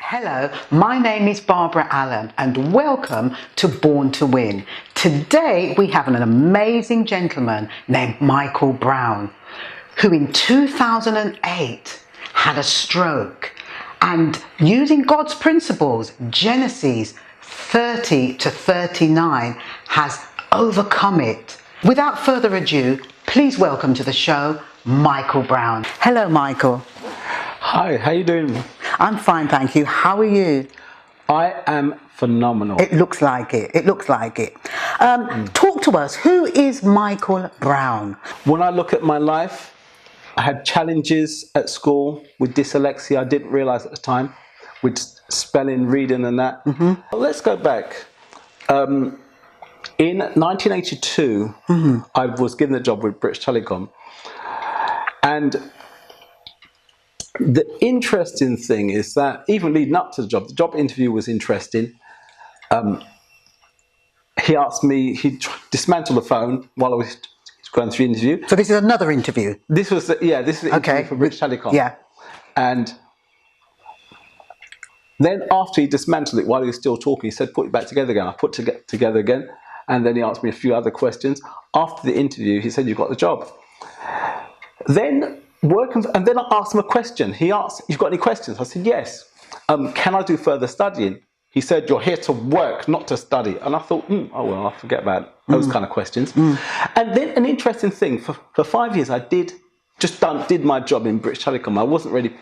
Hello, my name is Barbara Allen and welcome to Born to Win. Today we have an amazing gentleman named Michael Brown who in 2008 had a stroke and using God's principles, Genesis 30 to 39, has overcome it. Without further ado, please welcome to the show Michael Brown. Hello Michael. Hi, how you doing? I'm fine, thank you. How are you? I am phenomenal. It looks like it. It looks like it. Talk to us. Who is Michael Brown? When I look at my life, I had challenges at school with dyslexia. I didn't realize at the time, with spelling, reading and that. Well, let's go back. In 1982, I was given a job with British Telecom. And the interesting thing is that even leading up to the job interview was interesting. He asked me, he dismantled the phone while I was going through the interview. So this is another interview? This was the interview for British Telecom. Yeah. And then after he dismantled it, while he was still talking, he said, put it back together again. I put it together again. And then he asked me a few other questions. After the interview, he said, you've got the job. And then I asked him a question. He asked, you've got any questions? I said, yes. Can I do further studying? He said, you're here to work, not to study. And I thought, oh, well, I'll forget about those kind of questions. And then an interesting thing, for 5 years, I did my job in British Telecom. I wasn't really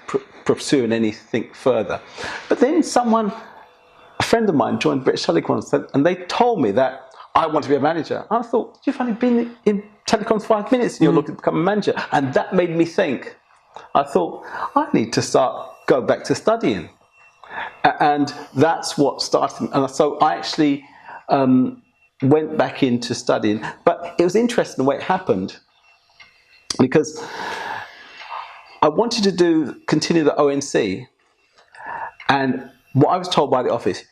pursuing anything further. But then a friend of mine joined British Telecom and they told me that I want to be a manager. And I thought, you've only been in telecoms 5 minutes and you're looking to become a manager. And that made me think. I thought, I need to go back to studying. And that's what started. And so I actually went back into studying. But it was interesting the way it happened, because I wanted to continue the ONC. And what I was told by the office,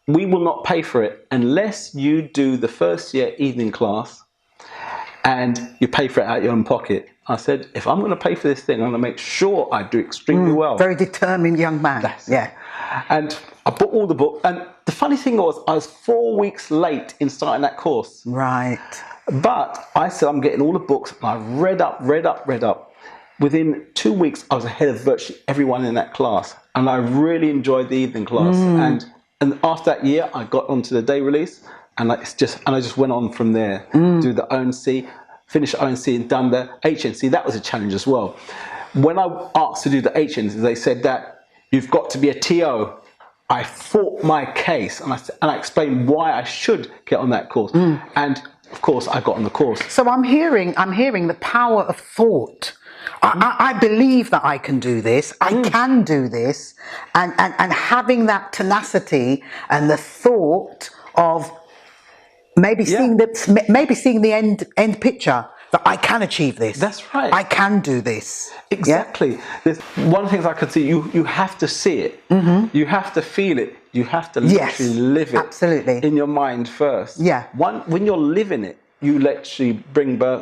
we will not pay for it unless you do the first year evening class and you pay for it out of your own pocket. I said, if I'm going to pay for this thing, I'm going to make sure I do extremely well. Very determined young man. Yeah. And I bought all the books. And the funny thing was, I was 4 weeks late in starting that course. Right. But I said, I'm getting all the books. And I read up. Within 2 weeks, I was ahead of virtually everyone in that class. And I really enjoyed the evening class. And after that year, I got onto the day release, and I just went on from there. Do the ONC, finished ONC and done the HNC. That was a challenge as well. When I asked to do the HNC, they said that you've got to be a TO. I fought my case, and I explained why I should get on that course. And of course, I got on the course. So I'm hearing the power of thought. I believe that I can do this. I can do this, and having that tenacity and the thought of maybe seeing the end picture, that I can achieve this. That's right. I can do this. Exactly. Yeah? One of the things I could see, you have to see it. You have to feel it. You have to literally live it. Absolutely. In your mind first. Yeah. When you're living it, you literally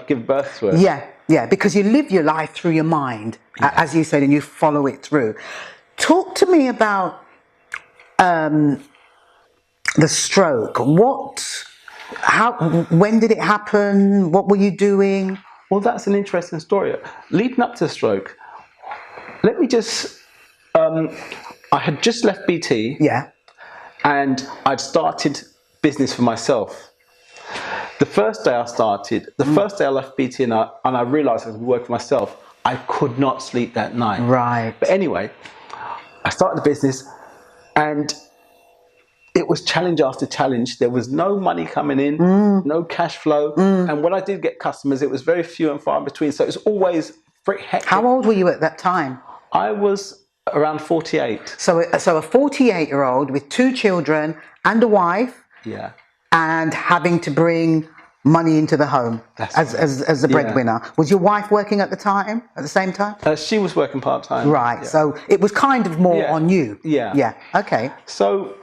give birth to it. Yeah. Yeah, because you live your life through your mind, as you said, and you follow it through. Talk to me about the stroke. When did it happen? What were you doing? Well, that's an interesting story. Leading up to the stroke, let me just, I had just left BT. Yeah. And I'd started business for myself. The first day I left BT and I realized I was working for myself, I could not sleep that night. Right. But anyway, I started the business and it was challenge after challenge. There was no money coming in, no cash flow. And when I did get customers, it was very few and far in between. So it was always very hectic. How old were you at that time? I was around 48. So a 48-year-old with 2 children and a wife. Yeah. And having to bring money into the home as the breadwinner. Was your wife working at the same time? She was working part-time. Right, yeah. So it was kind of more on you. Yeah. Yeah, okay. So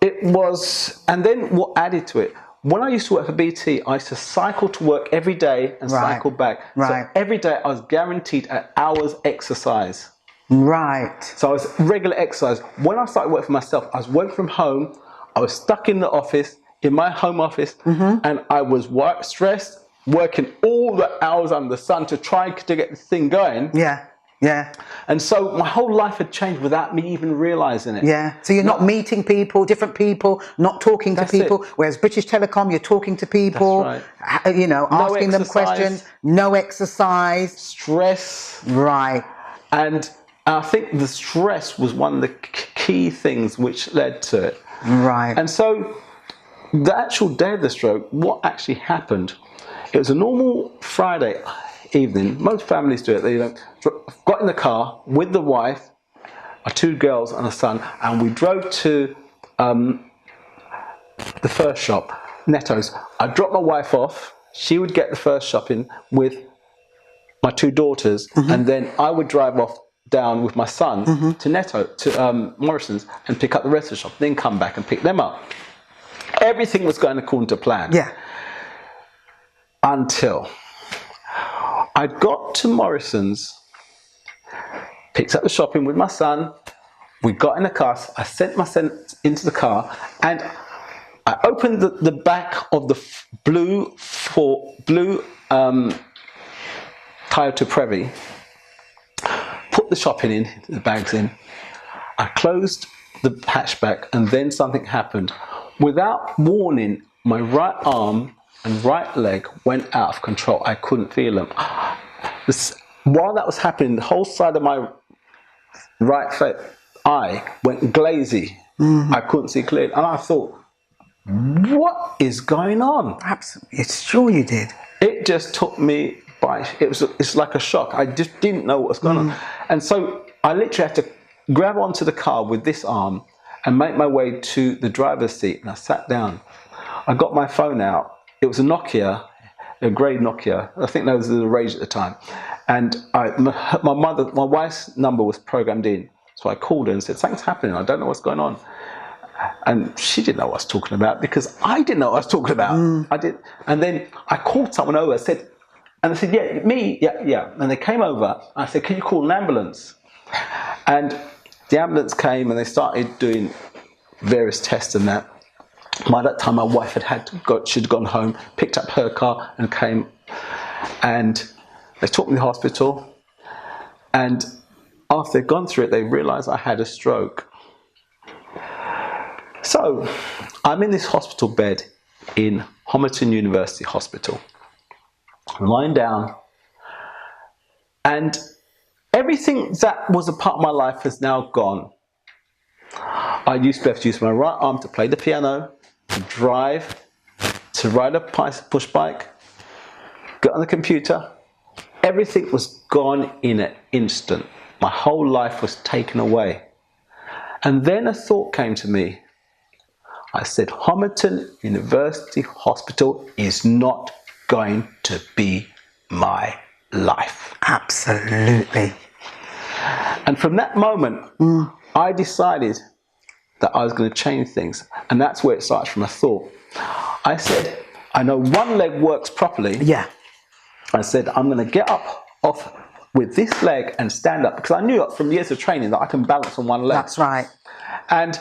it was, and then what added to it, when I used to work for BT, I used to cycle to work every day and cycle back. Right. So every day I was guaranteed an hour's exercise. Right. So I was regular exercise. When I started working for myself, I was working from home. I was stuck in the office, in my home office, and I was stressed, working all the hours under the sun to try to get this thing going. Yeah. Yeah. And so my whole life had changed without me even realizing it. Yeah. So you're not meeting people, different people, not talking to That's people. it. Whereas British Telecom, you're talking to people, That's you know, No asking them exercise. questions, no exercise. Stress. Right. And I think the stress was one of the key things which led to it. Right. And so the actual day of the stroke, what actually happened, it was a normal Friday evening. Most families do it. They got in the car with the wife, our 2 girls and a son, and we drove to the first shop, Netto's. I dropped my wife off. She would get the first shopping with my 2 daughters, and then I would drive off down with my son to Netto, to Morrison's, and pick up the rest of the shop, then come back and pick them up. Everything was going according to plan. Yeah. Until I got to Morrison's, picked up the shopping with my son, we got in the car, I sent my son into the car, and I opened the back of the blue Toyota Previ, put the shopping in, the bags in, I closed the hatchback, and then something happened. Without warning, my right arm and right leg went out of control. I couldn't feel them. While that was happening, the whole side of my right eye went glazy. I couldn't see clearly. And I thought, what is going on? Absolutely. It's sure you did. It just took me by, it's like a shock. I just didn't know what was going on. And so I literally had to grab onto the car with this arm and make my way to the driver's seat. And I sat down. I got my phone out. It was a Nokia, a grey Nokia. I think that was the rage at the time. And my wife's number was programmed in. So I called her and said, something's happening. I don't know what's going on. And she didn't know what I was talking about because I didn't know what I was talking about. I did. And then I called someone over. I said, yeah, me, yeah. And they came over. I said, can you call an ambulance? And the ambulance came and they started doing various tests and that. By that time, my wife she'd gone home, picked up her car and came. And they took me to the hospital. And after they'd gone through it, they realized I had a stroke. So I'm in this hospital bed in Homerton University Hospital. I'm lying down, and everything that was a part of my life has now gone. I used to be able to use my right arm to play the piano, to drive, to ride a push bike, get on the computer. Everything was gone in an instant. My whole life was taken away. And then a thought came to me. I said, Homerton University Hospital is not going to be my life. Absolutely. And from that moment, I decided that I was going to change things. And that's where it starts, from a thought. I said, I know one leg works properly. Yeah. I said, I'm going to get up off with this leg and stand up, because I knew from years of training that I can balance on one leg. That's right. And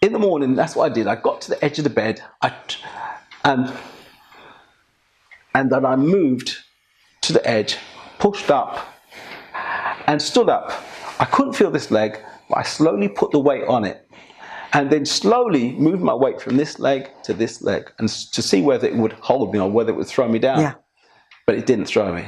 in the morning, that's what I did. I got to the edge of the bed, and then I moved to the edge, pushed up, and stood up. I couldn't feel this leg, but I slowly put the weight on it, and then slowly moved my weight from this leg to this leg, and to see whether it would hold me or whether it would throw me down. Yeah. But it didn't throw me.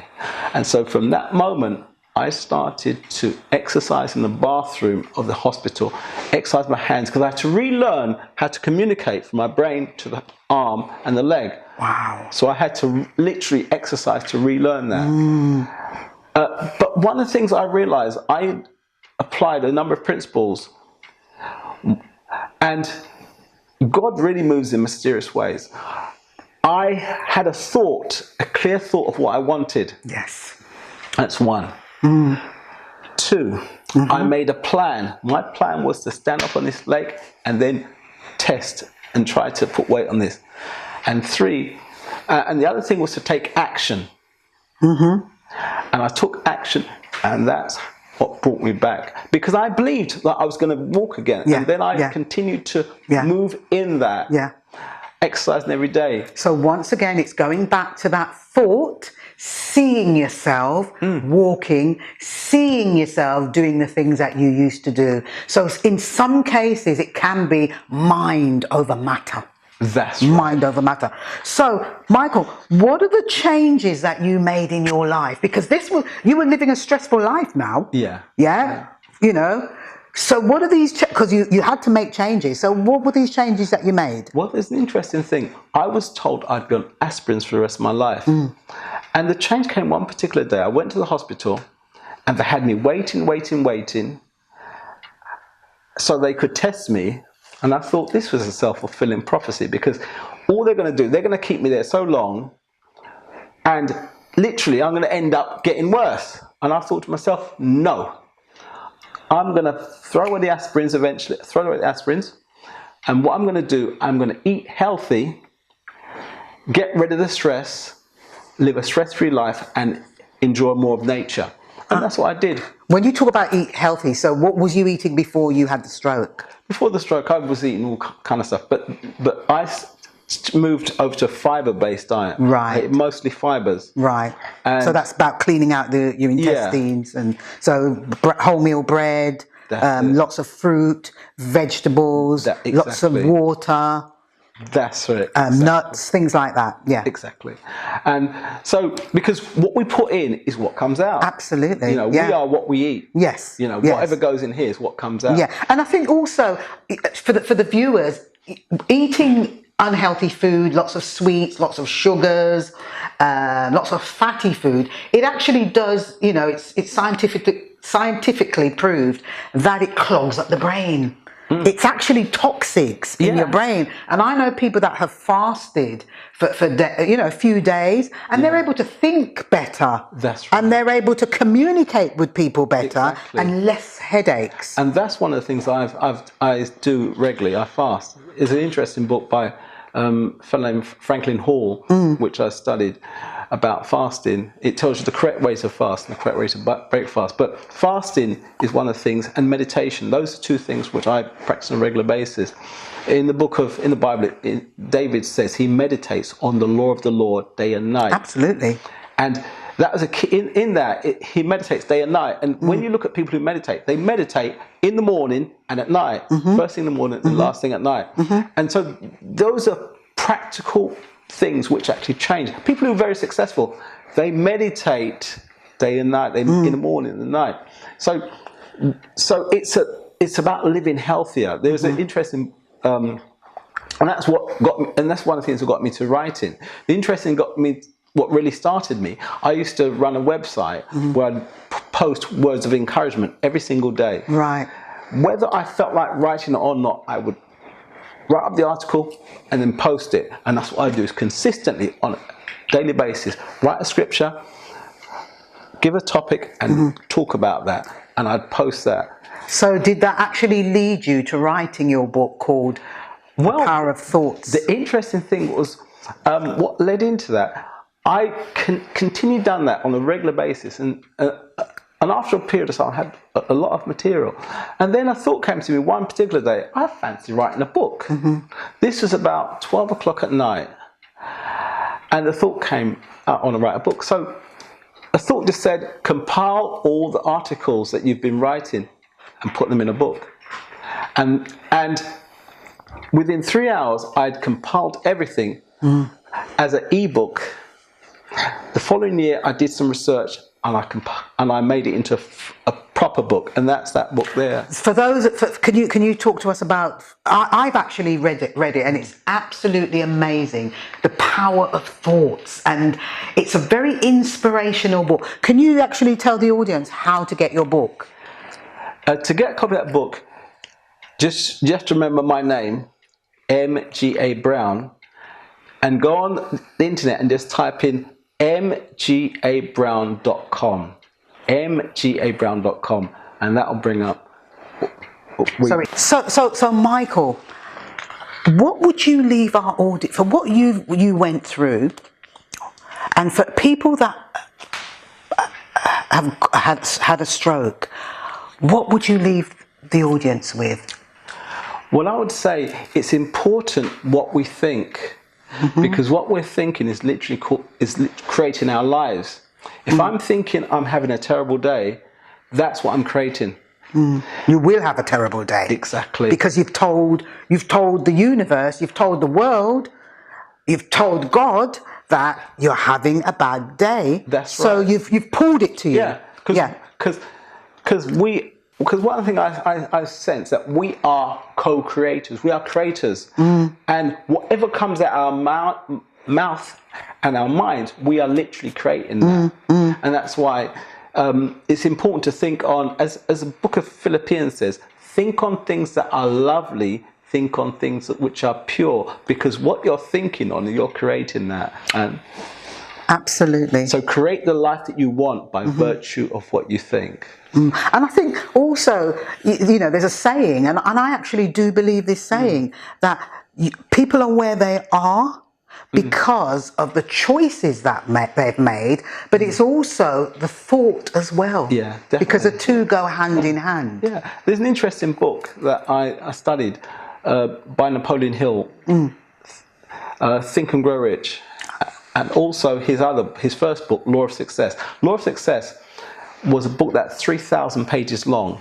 And so from that moment, I started to exercise in the bathroom of the hospital, exercise my hands, because I had to relearn how to communicate from my brain to the arm and the leg. Wow. So I had to literally exercise to relearn that. But one of the things I realized, I applied a number of principles, and God really moves in mysterious ways. I had a clear thought of what I wanted. Yes. That's one. 2, I made a plan. My plan was to stand up on this leg and then test and try to put weight on this. And 3, and the other thing was to take action. And I took action, and that's what brought me back, because I believed that I was going to walk again, and then I continued to move in that, exercising every day. So once again, it's going back to that thought, seeing yourself walking, seeing yourself doing the things that you used to do. So in some cases, it can be mind over matter. That's right. Mind over matter. So, Michael, what are the changes that you made in your life? Because you were living a stressful life now. Yeah. You know. So what are these? Because you had to make changes. So what were these changes that you made? Well, there's an interesting thing. I was told I'd be on aspirins for the rest of my life, and the change came one particular day. I went to the hospital, and they had me waiting, so they could test me. And I thought this was a self-fulfilling prophecy, because all they're going to do, they're going to keep me there so long, and literally I'm going to end up getting worse. And I thought to myself, no, I'm going to throw away the aspirins eventually, and what I'm going to do, I'm going to eat healthy, get rid of the stress, live a stress-free life, and enjoy more of nature. And that's what I did. When you talk about eat healthy, so what was you eating before you had the stroke? Before the stroke, I was eating all kind of stuff, but I moved over to a fibre-based diet. Right. Mostly fibres. Right. And so that's about cleaning out your intestines, and so wholemeal bread, lots of fruit, vegetables, lots of water. That's right. Nuts, things like that. Yeah. Exactly. And so, because what we put in is what comes out. Absolutely. You know, we are what we eat. Yes. You know, whatever goes in here is what comes out. Yeah. And I think also for the viewers, eating unhealthy food, lots of sweets, lots of sugars, lots of fatty food, it actually does, you know, it's scientifically proved that it clogs up the brain. It's actually toxics in your brain. And I know people that have fasted for a few days, and they're able to think better. That's right. And they're able to communicate with people better, and less headaches. And that's one of the things I do regularly. I fast. It's an interesting book by a fellow named Franklin Hall, which I studied, about fasting. It tells you the correct way to fast and the correct way to break fast. But fasting is one of the things, and meditation. Those are two things which I practice on a regular basis. In the Bible, David says he meditates on the law of the Lord day and night. Absolutely. And that was a key in that. He meditates day and night. And when you look at people who meditate, they meditate in the morning and at night. First thing in the morning and last thing at night. And so those are practical things which actually change. People who are very successful, they meditate day and night, in the morning and the night. So it's about living healthier. There's an interesting, and that's what got me, and that's one of the things that got me to writing. The interesting what really started me. I used to run a website where I'd post words of encouragement every single day. Right. Whether I felt like writing it or not, I would write up the article and then post it. And that's what I do, is consistently on a daily basis, write a scripture, give a topic, and talk about that. And I'd post that. So did that actually lead you to writing your book called The Power of Thoughts? The interesting thing was, what led into that, I continued down that on a regular basis. And after a period of time, I had a lot of material. And then a thought came to me one particular day, I fancy writing a book. This was about 12 o'clock at night. And the thought came, I want to write a book. So a thought just said, compile all the articles that you've been writing and put them in a book. And within 3 hours, I'd compiled everything as an ebook. The following year, I did some research, and I made it into a proper book, and that's that book there. For those, can you talk to us about? I've actually read it, and it's absolutely amazing. The Power of Thoughts, and it's a very inspirational book. Can you actually tell the audience how to get your book? To get a copy of that book, just remember my name, M.G.A. Brown, and go on the internet and just type in mgabrown.com, mgabrown.com, and that'll bring up. So Michael, what would you leave our audience for what you went through, and for people that have had a stroke, what would you leave the audience with? Well, I would say it's important what we think, because what we're thinking is literally creating our lives. If I'm thinking I'm having a terrible day, that's what I'm creating. You will have a terrible day. Exactly. Because you've told the universe, you've told the world, you've told God that you're having a bad day. That's so right. you've pulled it to you. Yeah. Because one thing I sense that we are co-creators. We are creators, and whatever comes out our mouth and our mind, we are literally creating that. And that's why it's important to think on, as the book of Philippians says, think on things that are lovely, think on things which are pure, because what you're thinking on, you're creating that. And absolutely. so create the life that you want by virtue of what you think. And I think also, there's a saying, and I actually do believe this saying, that people are where they are because of the choices that they've made, but it's also the thought as well. Yeah, definitely. Because the two go hand in hand. Yeah, there's an interesting book that I studied by Napoleon Hill, Think and Grow Rich, and also his first book, Law of Success. Law of Success was a book that's 3,000 pages long,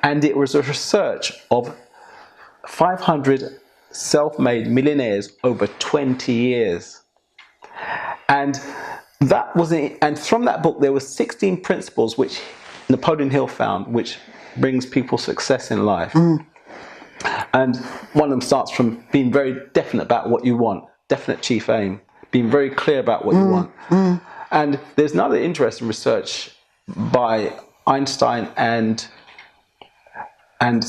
and it was a research of 500 self-made millionaires over 20 years. And that was it. And from that book, there were 16 principles which Napoleon Hill found, which brings people success in life. And one of them starts from being very definite about what you want, definite chief aim, being very clear about what you want. And there's another interesting research by Einstein and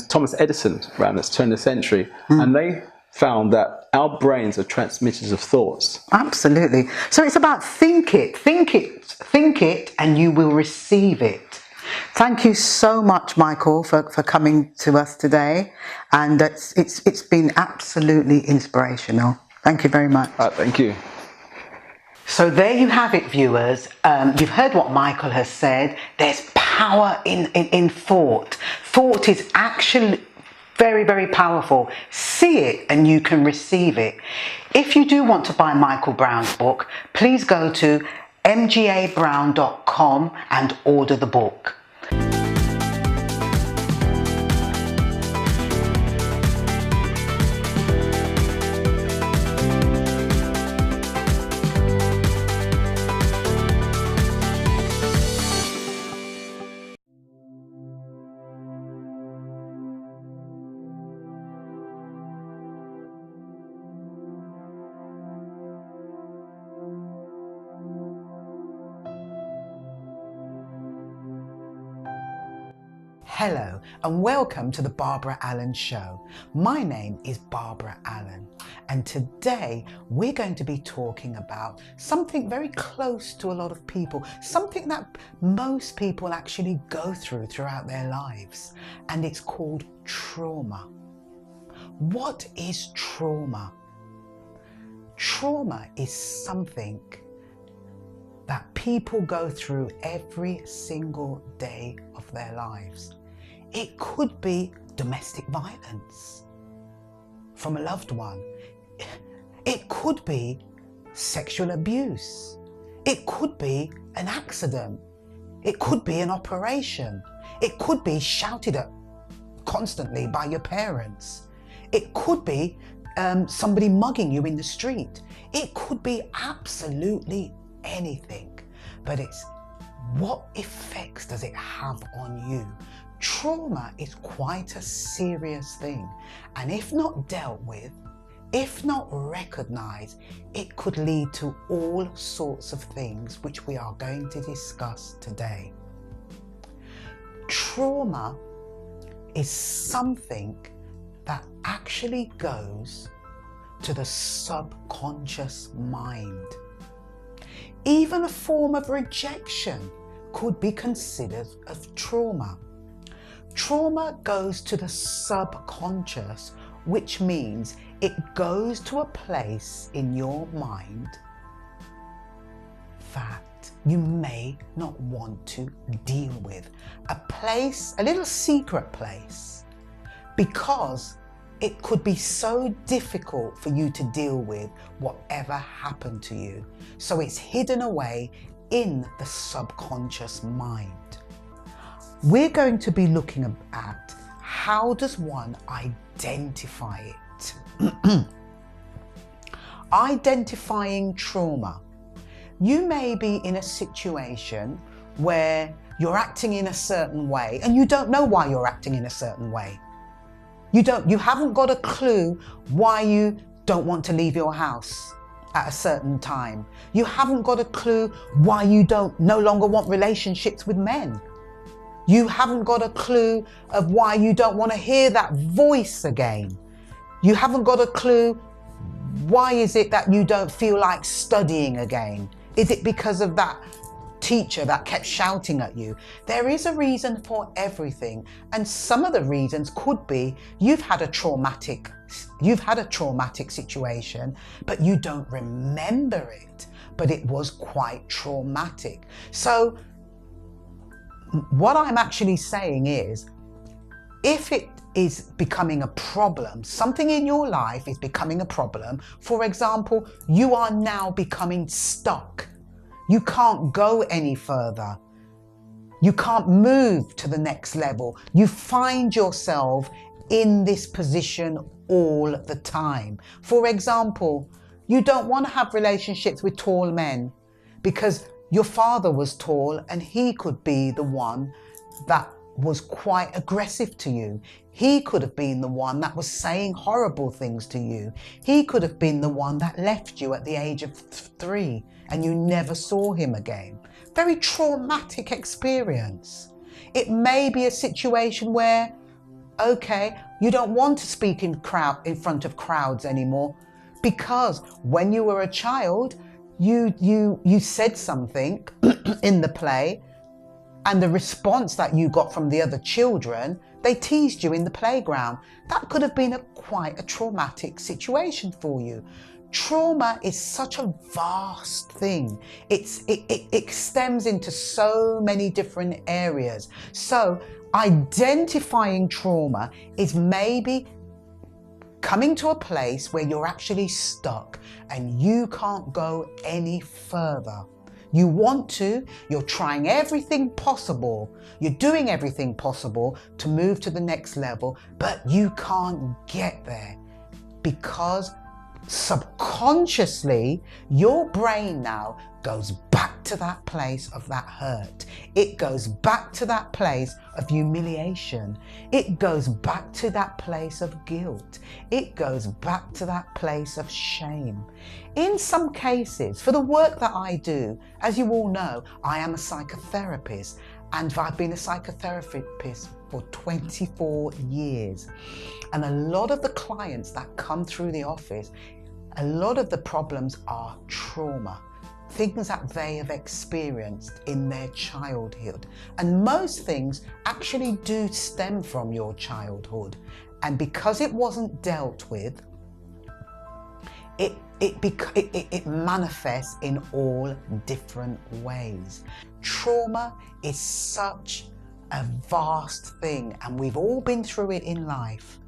Thomas Edison around this turn of the century, and they found that our brains are transmitters of thoughts. Absolutely. So it's about think it, and you will receive it. Thank you so much, Michael, for coming to us today, and it's been absolutely inspirational. Thank you very much. Thank you. So there you have it, viewers. You've heard what Michael has said. There's power in thought. Thought is actually very, very powerful. See it and you can receive it. If you do want to buy Michael Brown's book, please go to mgabrown.com and order the book. Hello and welcome to the Barbara Allen Show. My name is Barbara Allen, and today we're going to be talking about something very close to a lot of people, something that most people actually go throughout their lives, and it's called trauma. What is trauma? Trauma is something that people go through every single day of their lives. It could be domestic violence from a loved one. It could be sexual abuse. It could be an accident. It could be an operation. It could be shouted at constantly by your parents. It could be somebody mugging you in the street. It could be absolutely anything, but it's what effects does it have on you? Trauma is quite a serious thing, and if not dealt with, if not recognized, it could lead to all sorts of things which we are going to discuss today. Trauma is something that actually goes to the subconscious mind. Even a form of rejection could be considered as trauma. Trauma goes to the subconscious, which means it goes to a place in your mind that you may not want to deal with. A little secret place, because it could be so difficult for you to deal with whatever happened to you. So it's hidden away in the subconscious mind. We're going to be looking at how does one identify it. Identifying trauma. You may be in a situation where you're acting in a certain way and you don't know why you're acting in a certain way. You haven't got a clue why you don't want to leave your house at a certain time. You haven't got a clue why you no longer want relationships with men. You haven't got a clue of why you don't want to hear that voice again. You haven't got a clue why is it that you don't feel like studying again. Is it because of that teacher that kept shouting at you? There is a reason for everything, and some of the reasons could be you've had a traumatic situation, but you don't remember it, but it was quite traumatic. So what I'm actually saying is, if it is becoming a problem, something in your life is becoming a problem. For example, you are now becoming stuck. You can't go any further. You can't move to the next level. You find yourself in this position all the time. For example, you don't want to have relationships with tall men because your father was tall and he could be the one that was quite aggressive to you. He could have been the one that was saying horrible things to you. He could have been the one that left you at the age of 3 and you never saw him again. Very traumatic experience. It may be a situation where, okay, you don't want to speak in front of crowds anymore because when you were a child, you said something in the play, and the response that you got from the other children, they teased you in the playground. That could have been quite a traumatic situation for you. Trauma is such a vast thing. It extends into so many different areas. So identifying trauma is maybe coming to a place where you're actually stuck and you can't go any further. You want to, you're trying everything possible, you're doing everything possible to move to the next level, but you can't get there because subconsciously your brain now goes back to that place of that hurt. It goes back to that place of humiliation. It goes back to that place of guilt. It goes back to that place of shame. In some cases, for the work that I do, as you all know, I am a psychotherapist, and I've been a psychotherapist for 24 years. And a lot of the clients that come through the office, a lot of the problems are trauma, things that they have experienced in their childhood. And most things actually do stem from your childhood. And because it wasn't dealt with, it manifests in all different ways. Trauma is such a vast thing, and we've all been through it in life.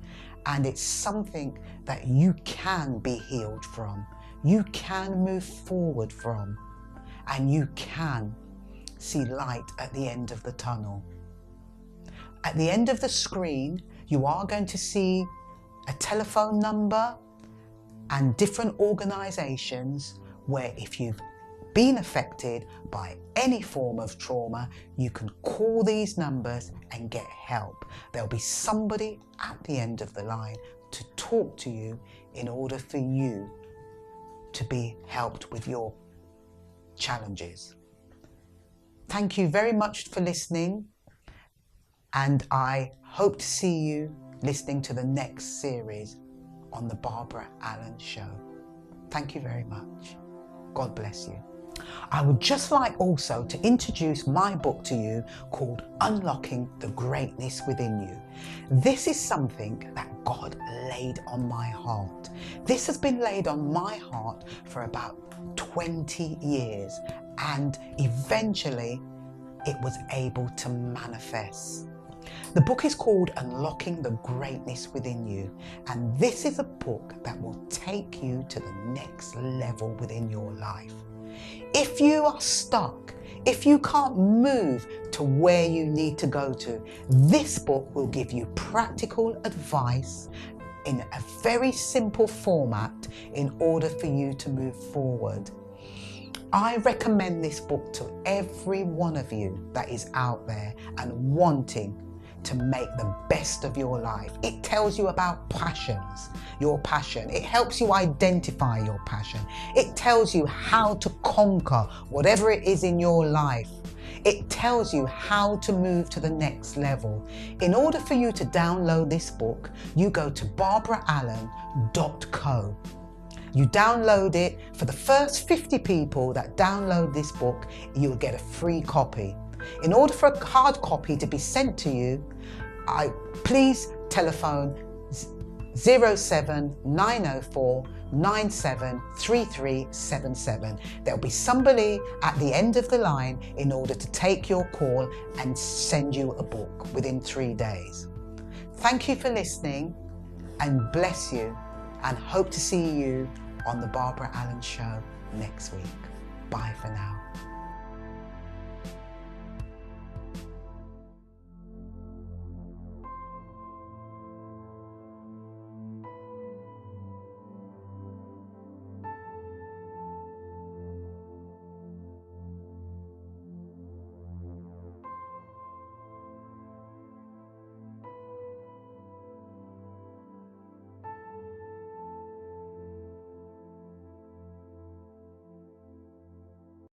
And it's something that you can be healed from. You can move forward from, and you can see light at the end of the tunnel. At the end of the screen, you are going to see a telephone number and different organizations where if you've been affected by any form of trauma, you can call these numbers and get help. There'll be somebody at the end of the line to talk to you in order for you to be helped with your challenges. Thank you very much for listening, and I hope to see you listening to the next series on the Barbara Allen Show. Thank you very much. God bless you. I would just like also to introduce my book to you called Unlocking the Greatness Within You. This is something that God laid on my heart. This has been laid on my heart for about 20 years, and eventually it was able to manifest. The book is called Unlocking the Greatness Within You, and this is a book that will take you to the next level within your life. If you are stuck, if you can't move to where you need to go to, this book will give you practical advice in a very simple format in order for you to move forward. I recommend this book to every one of you that is out there and wanting to make the best of your life. It tells you about passions, your passion. It helps you identify your passion. It tells you how to conquer whatever it is in your life. It tells you how to move to the next level. In order for you to download this book, you go to barbaraallen.co. You download it. For the first 50 people that download this book, you'll get a free copy. In order for a hard copy to be sent to you, please telephone 07904 973377. There'll be somebody at the end of the line in order to take your call and send you a book within 3 days. Thank you for listening, and bless you, and hope to see you on the Barbara Allen Show next week. Bye for now.